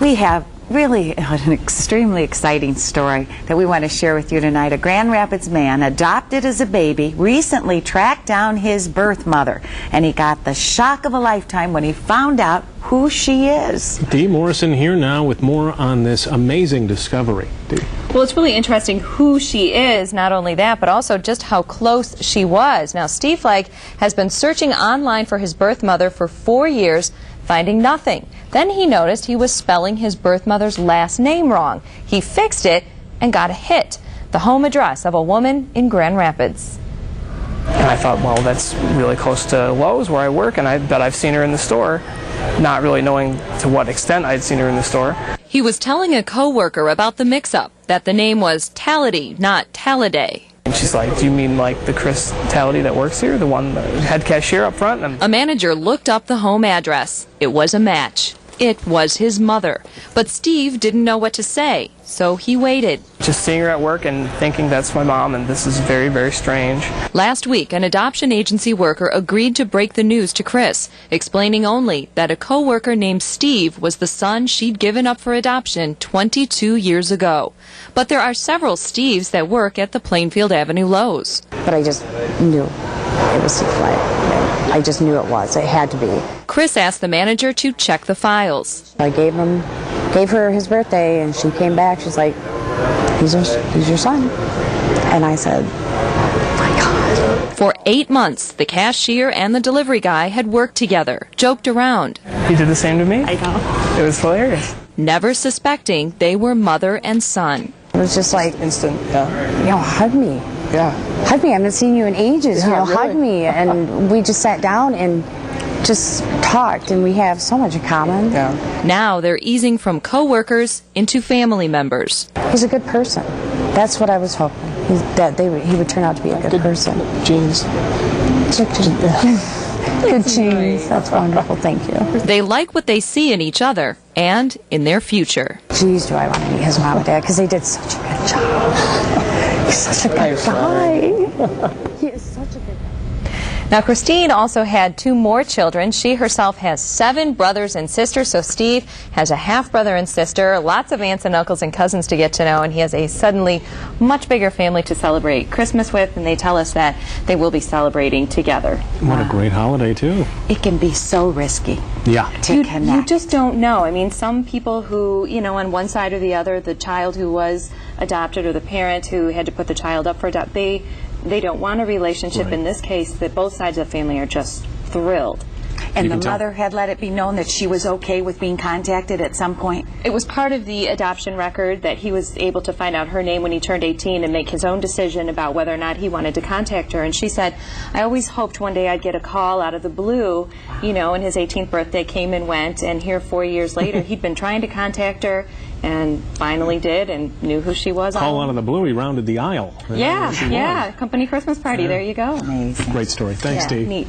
We have really an extremely exciting story that we want to share with you tonight. A Grand Rapids man adopted as a baby recently tracked down his birth mother, and he got the shock of a lifetime when he found out who she is. Dee Morrison here now with more on this amazing discovery. Dee. Well, it's really interesting who she is, not only that, but also just how close she was. Now, Steve Flagg has been searching online for his birth mother for 4 years, finding nothing. Then he noticed he was spelling his birth mother's last name wrong. He fixed it and got a hit: the home address of a woman in Grand Rapids. And I thought, well, that's really close to Lowe's where I work, and I bet I've seen her in the store, not really knowing to what extent I'd seen her in the store. He was telling a co-worker about the mix-up, that the name was Talladay, not Talladay. And she's like, do you mean like the Chris Talladay that works here, the one head cashier up front? And a manager looked up the home address. It was a match. It was his mother. But Steve didn't know what to say, so he waited. Just seeing her at work and thinking that's my mom, and this is very, very strange. Last week, an adoption agency worker agreed to break the news to Chris, explaining only that a co-worker named Steve was the son she'd given up for adoption 22 years ago. But there are several Steves that work at the Plainfield Avenue Lowe's. But I just knew it was Steve Flagg. I just knew it was. It had to be. Chris asked the manager to check the files. I gave her his birthday, and she came back. She's like, he's your son. And I said, my God. For 8 months, the cashier and the delivery guy had worked together, joked around. He did the same to me? I know. It was hilarious. Never suspecting they were mother and son. It was just like, Instant, yeah. Hug me. Yeah. Hug me. I haven't seen you in ages. Yeah, really. Hug me. And we just sat down and just talked, and we have so much in common. Yeah. Now they're easing from co-workers into family members. He's a good person. That's what I was hoping. He would turn out to be a good person. Jeans. Good genes. That's wonderful. Thank you. They like what they see in each other and in their future. Geez, do I want to meet his mom and dad, because they did such a good job. He's such a good guy. He is such a good guy. Now, Christine also had 2 more children. She herself has 7 brothers and sisters, so Steve has a half-brother and sister, lots of aunts and uncles and cousins to get to know, and he has a suddenly much bigger family to celebrate Christmas with, and they tell us that they will be celebrating together. What a great holiday, too. It can be so risky. Yeah. To connect. You just don't know. I mean, some people who, on one side or the other, the child who was adopted or the parent who had to put the child up for adoption, they don't want a relationship. Right. In this case, that both sides of the family are just thrilled. And You the can tell. mother had let it be known that she was okay with being contacted at some point. It was part of the adoption record that he was able to find out her name when he turned 18 and make his own decision about whether or not he wanted to contact her. And she said, I always hoped one day I'd get a call out of the blue, and his 18th birthday came and went, and here 4 years later he'd been trying to contact her and finally did and knew who she was. Call out of the blue, he rounded the aisle. Yeah, company Christmas party. There you go. Amazing. Great story. Thanks, Dee. Neat.